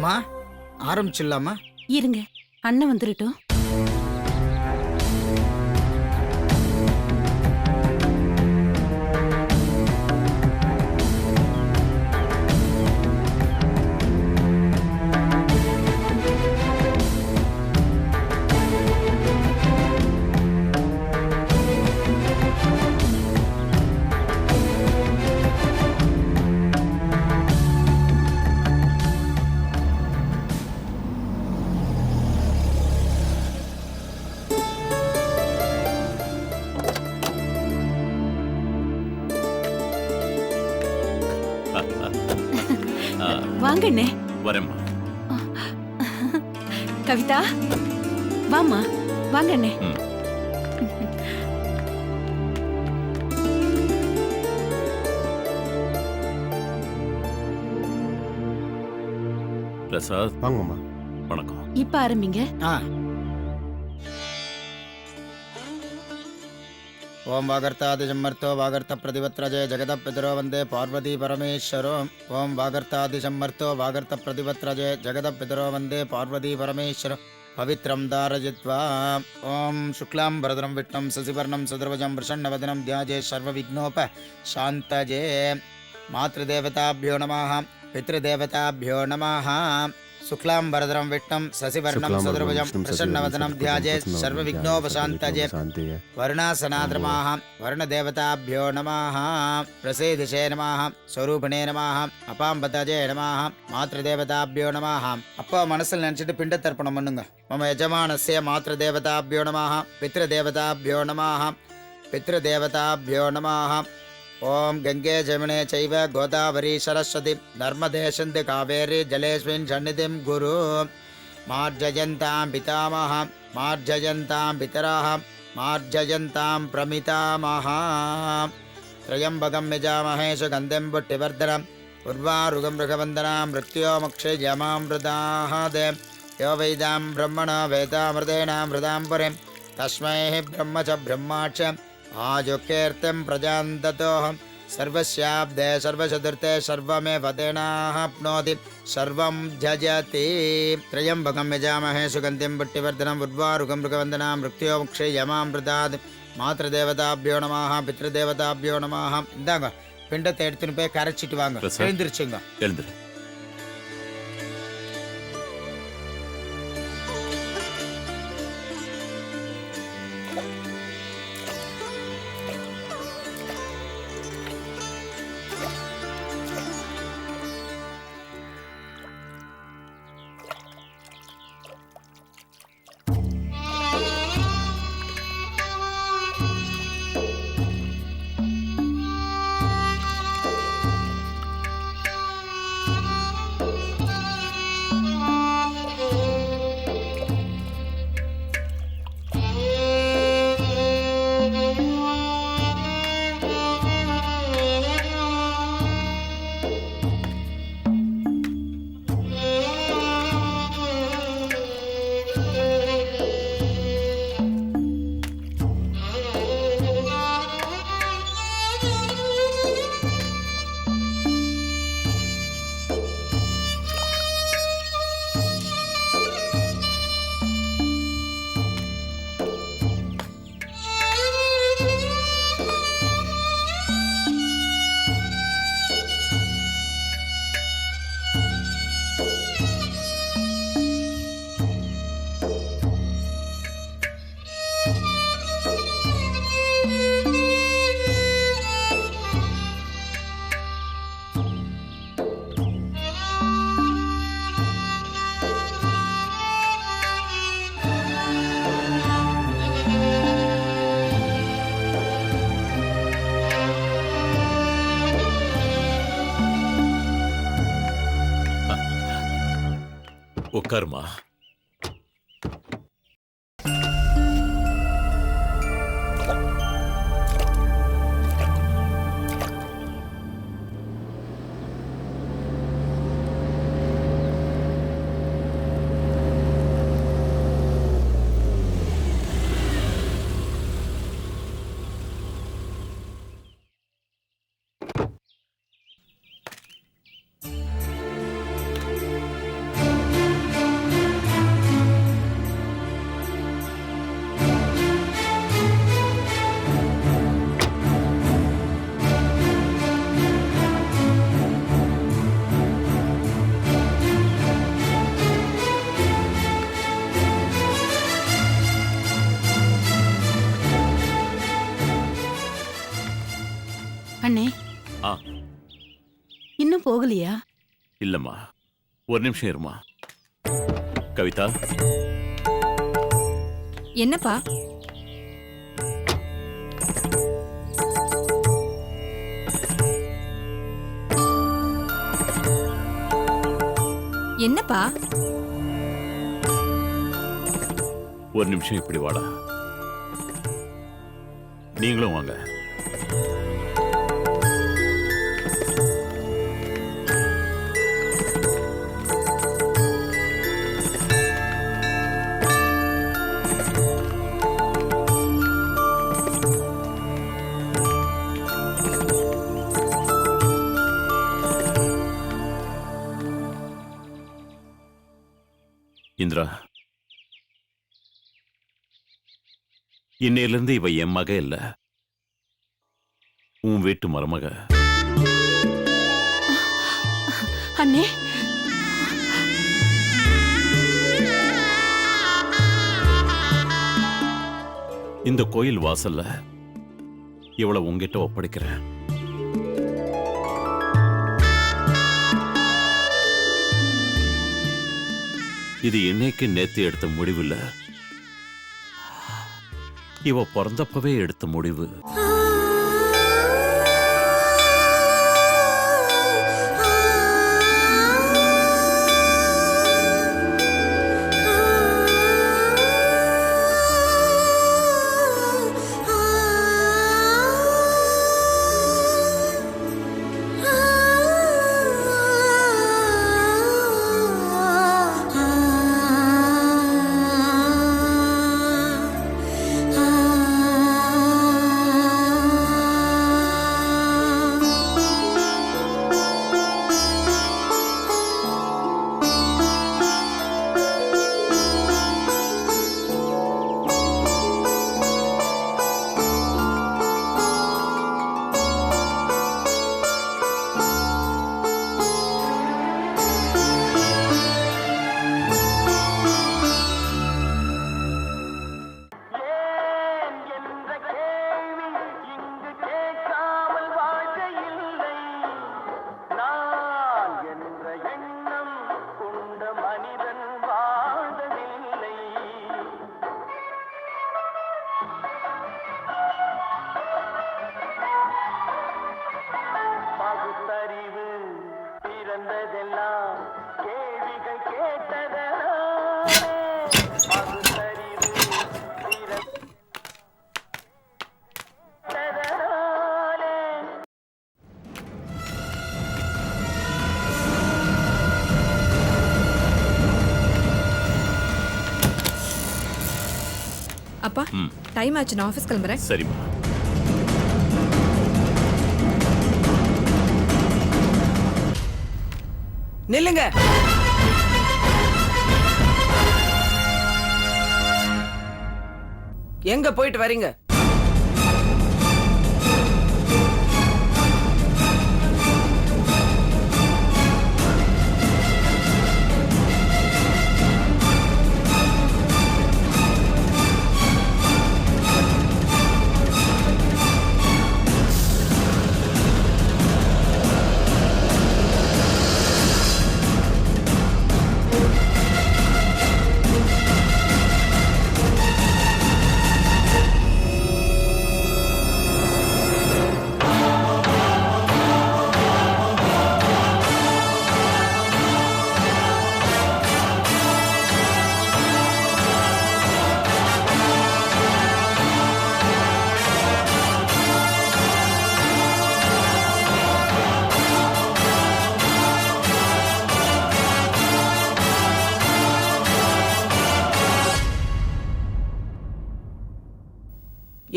அம்மா ஆரம்பிச்சிடலாமா? இருங்க, அண்ணன் வந்துடட்டும். வாங்க அண்ணே. வரேம்மா. கவிதா வாமா, வாங்க அண்ணே. பிரசாத் வாங்கம்மா. வணக்கம். இப்ப ஆரம்பிங்க. ஓம் வாகர்த்தாதிசம்மர்த்தோ வாகர்த்த பிரதிபத்ரஜே ஜெகத பிதரோ வந்தே பார்வதி பரமேஸ்வரோ. ஓம் வாகர்த்தாதிசம்மர்த்தோ வாகர்த்த பிரதிபத்ரஜே ஜெகத பிதரோ வந்தே பார்வதி பரமேஸ்வரோ. பவித்ரம் தாரயித்வா. ஓம் சுக்லாம் பரதரம் விஷ்ணும் சசிவர்ணம் சதுர்வஜம் பிரசன்னவதனம் தியாஜே சர்வ விக்னோப சாந்தஜே. மாத்ருதேவதாபியோ நமः பித்ருதேவதாபியோ நமः. சுக்லாம் பரதரம் விஷ்ணும் சசிவர்ணம் சதுர்வஜம் பிரசன்னவதனம் தியாஜே சர்வ விக்னோபசாந்தஜே. வருணாசனாத்ரமாக வருணதேவதாபியோ நமः. பிரசேதிஷே நமः ஸ்வரூபிணே நமः அபாம்பதஜே நமः மாத்ருதேவதாபியோ நமः. அப்போ மனசில் நினச்சிட்டு பிண்ட தர்ப்பணம் பண்ணுங்க. மம யஜமானஸ்ய மாத்ருதேவதாபியோ நமः பித்ருதேவதாபியோ நமः பித்ருதேவதாபியோ நமः. ஓம் கங்கே ஜமுனே சைவ கோதாவரி சரஸ்வதி நர்மதே சிந்து காவேரி ஜலேஸ்மின் சந்நிதிம் குரு. மார்ஜயந்தாம் பிதாமஹ மார்ஜயந்தாம் பிதராஹ மார்ஜயந்தாம் பிரமிதாமஹ. த்ரயம்பகம் யஜாமஹே சுகந்திம் புட்டிவர்தனம் உர்வாருகம் ருகவந்தனாம் மிருத்யோமக்ஷயமாமிருதாஹதே. யோ வைதாம் பிரம்மணோ வேதாமிருதேனாமிருதாம் புரிம் தஸ்மை பிரம்ம ச பிரம்மாட்சம் ஆஜுகீர்த்திம் பிரஜாந்ததோஹம். சர்வஸ்யாப்தே சர்வசதுர்த்தே சர்வமேவ தேனாப்னோதி சர்வம் ஜஜதி. த்ரயம்பகம் யஜாமஹே சுகந்திம் புட்டிவர்தனம் உர்வாருகம் ருகவந்தனாம் மிருத்யோமக்ஷயமாமிருதாத். மாத்ருதேவதாபியோ நமः பித்ருதேவதாபியோ நமः. இந்தாங்க பிண்டத்தை எடுத்துன்னு போய் கரைச்சிட்டு வாங்க. எழுந்திருச்சுங்க. எழுந்துரு. உட்காருமா. இன்னும் போகலையா? இல்லம்மா, ஒரு நிமிஷம் இருமா. கவிதா, என்னப்பா? என்னப்பா? ஒரு நிமிஷம் இப்படி வாடா. நீங்களும் வாங்க. இந்திரா, இன்னையிலிருந்து இவ என் மக இல்ல, உன் வீட்டு மருமக. அண்ணே, இந்த கோயில் வாசல்ல இவளை உங்ககிட்ட ஒப்படைக்கிறேன். இது இன்னைக்கு நேத்து எடுத்த முடிவு இல்ல, இவ பிறந்தப்பவே எடுத்த முடிவு. அப்பா, டைம் ஆச்சு, நான் ஆஃபீஸ் கிளம்புறேன். சரிம்மா. நில்லுங்க. எங்க போயிட்டு வரீங்க?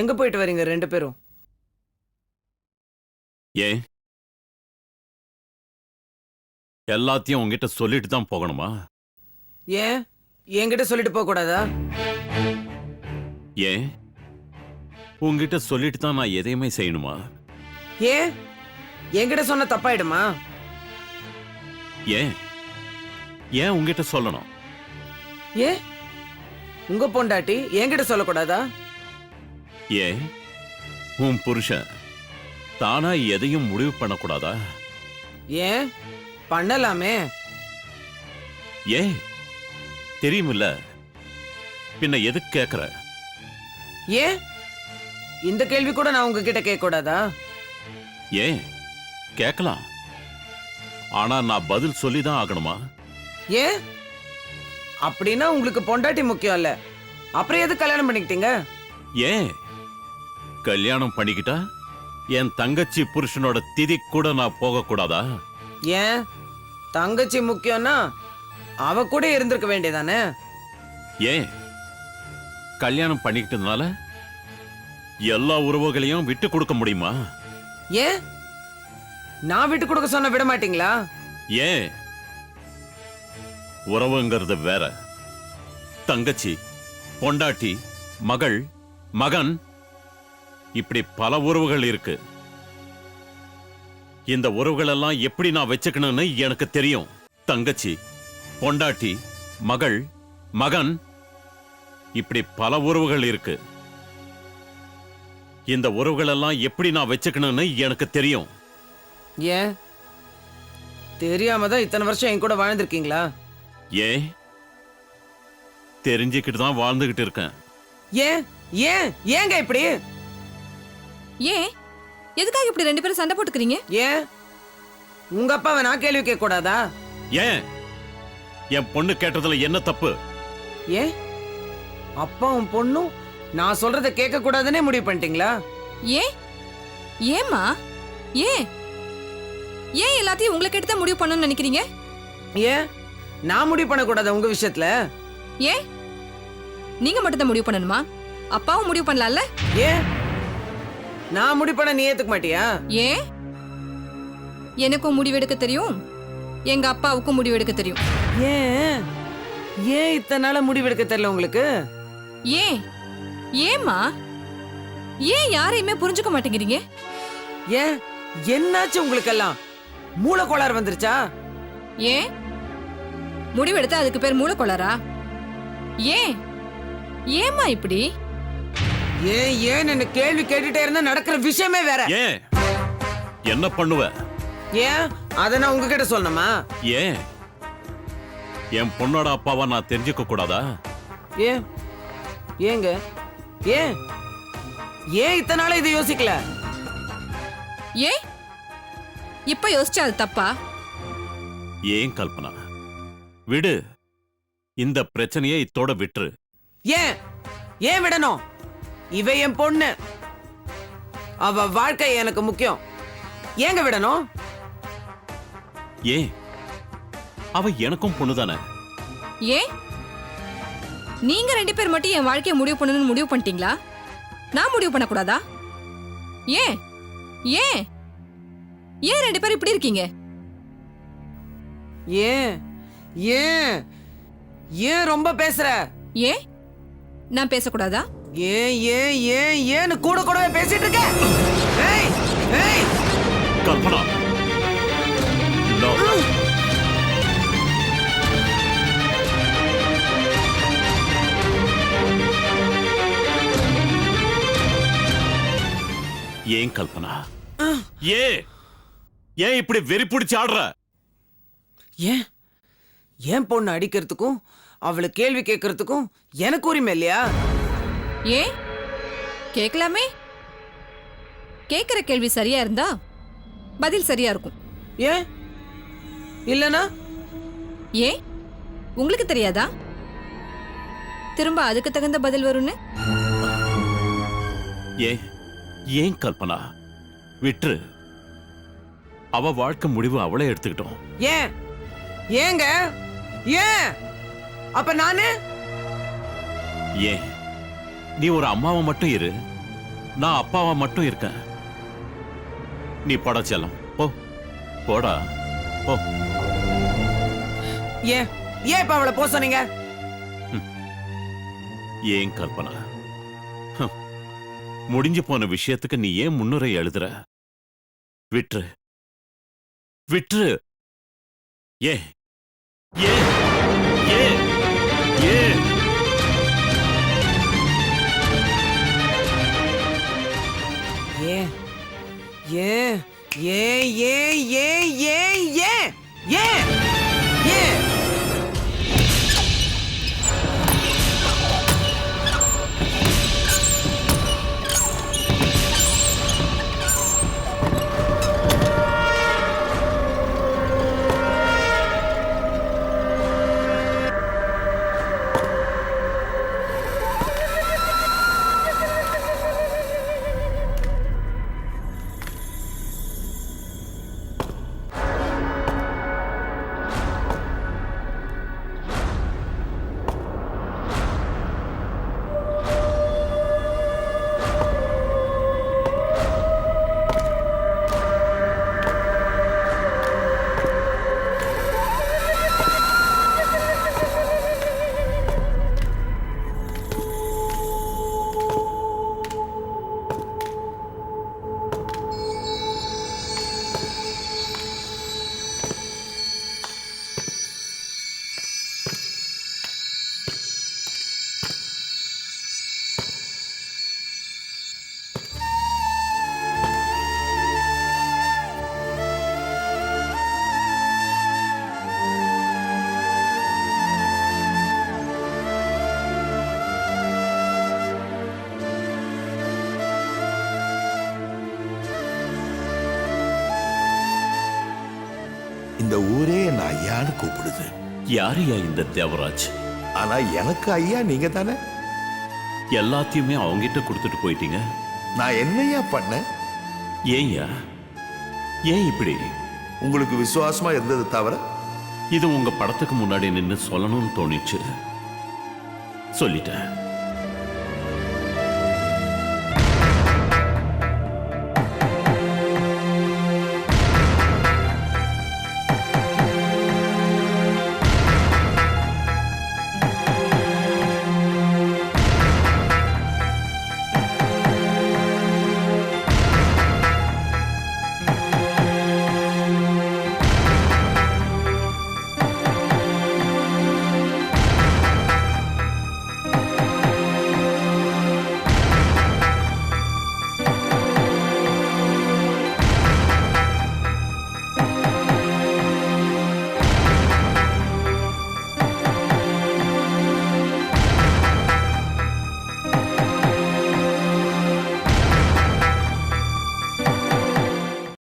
எங்க போயிட்டு வரீங்க ரெண்டு பேரும்? ஏன் எல்லாத்தையும் உங்ககிட்ட சொல்லிட்டு தான் போகணுமா? ஏன் என்கிட்ட சொல்லிட்டு போக கூடாதா? ஏன் உங்ககிட்ட சொல்லிட்டு தான் நான் எதையுமே செய்யணுமா? ஏன் என்கிட்ட சொன்ன தப்பாயிடுமா? ஏன் ஏன் உங்ககிட்ட சொல்லணும்? ஏன் உங்க பொண்டாட்டி என்கிட்ட சொல்லக்கூடாதா? ஏன் உன் புருஷன் தானா எதையும் முடிவு பண்ணக்கூடாதா? ஏன் பண்ணலாமே? ஏன் தெரியுமில்ல, பின்ன எதுக்கு கேக்குற? ஏன் இந்த கேள்வி கூட நான் உங்ககிட்ட கேட்க கூடாதா? ஏன் கேட்கலாம், ஆனா நான் பதில் சொல்லிதான் ஆகணுமா? ஏன் அப்படின்னா உங்களுக்கு பொண்டாட்டி முக்கியம் இல்ல, அப்புறம் எது கல்யாணம் பண்ணிக்கிட்டீங்க? ஏன் கல்யாணம் பண்ணிக்கிட்டா என் தங்கச்சி புருஷனோட திதி கூட நான் போக கூடாதா? ஏன் தங்கச்சி முக்கியம்னா அவ கூட இருந்திருக்க வேண்டியதானே? ஏன் கல்யாணம் பண்ணிக்கிட்டதுனால எல்லா உறவுகளையும் விட்டு கொடுக்க முடியுமா? ஏன் நான் விட்டு கொடுக்க சொன்ன விட மாட்டீங்களா? ஏன் உறவுங்கிறது வேற. தங்கச்சி, பொண்டாட்டி, மகள், மகன், இப்படி பல உறவுகள் இருக்கு. இந்த உறவுகள் எல்லாம் எப்படி நான் வச்சுக்கணும்னு எனக்கு தெரியும். தங்கச்சி, பொண்டாட்டி, மகள், மகன், இப்படி பல உறவுகள் இருக்கு. இந்த உறவுகள் எல்லாம் எப்படி நான் வச்சுக்கணும்னு எனக்கு தெரியும். ஏன் தெரியாம தான் இத்தனை வருஷம் என் கூட வாழ்ந்திருக்கீங்களா? ஏன் தெரிஞ்சுக்கிட்டு தான் வாழ்ந்துகிட்டு இருக்கேன். ஏன் ஏன் ஏங்க இப்படி? ஏன் எதுக்காக இப்படி ரெண்டு பேரும் சண்டை போட்டுக்கிறீங்க? ஏன் உங்க அப்பாவை நான் கேள்வி கேட்க கூடாதா? ஏன் என் பொண்ணு கேட்டதுல என்ன தப்பு? ஏன் அப்பாவும் பொண்ணும் நான் சொல்றத கேட்க கூடாதுன்னே முடிவு பண்ணிட்டீங்களா? ஏன் ஏமா ஏன் ஏன் எல்லாத்தையும் உங்களுக்கு எடுத்து முடிவு பண்ணணும்னு நினைக்கிறீங்க? ஏன் நான் முடிவு பண்ணக்கூடாது உங்க விஷயத்துல? ஏன் நீங்க மட்டும் தான் முடிவு பண்ணணுமா? அப்பாவும் முடிவு பண்ணலாம்ல? ஏன் நான் முடிவு பண்ண நீ ஏத்துக்க மாட்டியா? ஏன் எனக்கும் முடிவெடுக்க தெரியும், எங்க அப்பாவுக்கும் முடிவெடுக்க தெரியும். ஏன் ஏன் இத்தனை நாள முடிவெடுக்க தெரியல உங்களுக்கு? ஏன் ஏமா ஏன் யாரையுமே புரிஞ்சுக்க மாட்டேங்கிறீங்க? ஏன் என்னாச்சு உங்களுக்கெல்லாம்? மூளை கோளாறு வந்துருச்சா? ஏன் முடிவெடுத்தா அதுக்கு பேர் மூளைக்கொளரா? ஏன் ஏமா இப்படி? ஏன் ஏன் என்ன கேள்வி கேட்டுட்டே இருந்தா நடக்கிற விஷயமே வேற. ஏன் என்ன பண்ணுவ? ஏன் அத நான் உங்ககிட்ட சொல்லணுமா? ஏன் என் பொண்ணோட அப்பாவா நான் தெரிஞ்சுக்க கூடாதா? ஏன் ஏங்க ஏன் ஏன் இத்தனை நாளா இதை யோசிக்கல? ஏன் இப்ப யோசிச்சா அது தப்பா? ஏன் கல்பனா, விடு, இந்த பிரச்சனையை இத்தோட விட்டுரு. ஏன் ஏன் விடணும்? இவ என் பொண்ணு, அவ வாழ்க்கை எனக்கு முக்கியம். ஏங்க விடணும்? ஏன் அவ எனக்கும் பொண்ணுதானே. ஏன் நீங்க ரெண்டு பேர் மட்டும் என் வாழ்க்கையை முடிவு பண்ணணும்னு முடிவு பண்ணிட்டீங்களா? நான் முடிவு பண்ணக்கூடாதா? ஏன் ஏன் ஏன் ரெண்டு பேரும் இப்படி இருக்கீங்க? ஏன் ஏன் ஏன் ரொம்ப பேசுற? ஏன் நான் பேசக்கூடாதா? ஏன் ஏன் ஏன் ஏன்னு கூட கூடவே பேசிட்டு இருக்க? ஏய் ஏய் கல்பனா, no. ஏன் கல்பனா, ஏன் ஏன் இப்படி வெறி பிடிச்சு ஆடுற? ஏன் ஏன் பொண்ணு அடிக்கிறதுக்கும் அவளை கேள்வி கேட்கறதுக்கும் எனக்கு உரிமை இல்லையா? ஏன் கேட்கலாமே. கேட்கிற கேள்வி சரியா இருந்தா பதில் சரியா இருக்கும். ஏன் இல்லனா? ஏன் உங்களுக்கு தெரியாதா திரும்ப அதுக்கு தகுந்த பதில் வரும்னு? ஏன் ஏன் கல்பனா, விட்டுரு. அவ வாழ்க்கை முடிவு அவளே எடுத்துக்கிட்டோம். ஏன் ஏங்க ஏன் அப்ப நானு? ஏன் நீ ஒரு அம்மாவை மட்டும் இரு, நான் அப்பாவா மட்டும் இருக்கேன். நீ போடா செல்லம், போ போடா போ. ஏன் ஏன் இப்ப அவளை போ சொன்னீங்க? ஏன் கல்பனா, முடிஞ்சு போன விஷயத்துக்கு நீ ஏன் முன்னுரை எழுதுற? விட்டுரு விட்டுரு. ஏன் ஏன் ஏன் ஏன் ஏன் ஏன் ஏன் ஏன் ஏன் ஏன் இந்த ஊரே என்ன ஐயான்னு கூப்பிடுது. யாரையா இந்த தேவராஜ்? ஆனா எனக்கு ஐயா நீங்க தானே. எல்லாத்தையுமே அவங்கிட்ட கொடுத்துட்டு போயிட்டீங்க. நான் என்னையா பண்ணேன்? ஏன்யா, ஏன் இப்படி? உங்களுக்கு விசுவாசமா இருந்தது தவிர இது உங்க படத்துக்கு முன்னாடி நின்று சொல்லணும்னு தோணிச்சு, சொல்லிட்டேன்.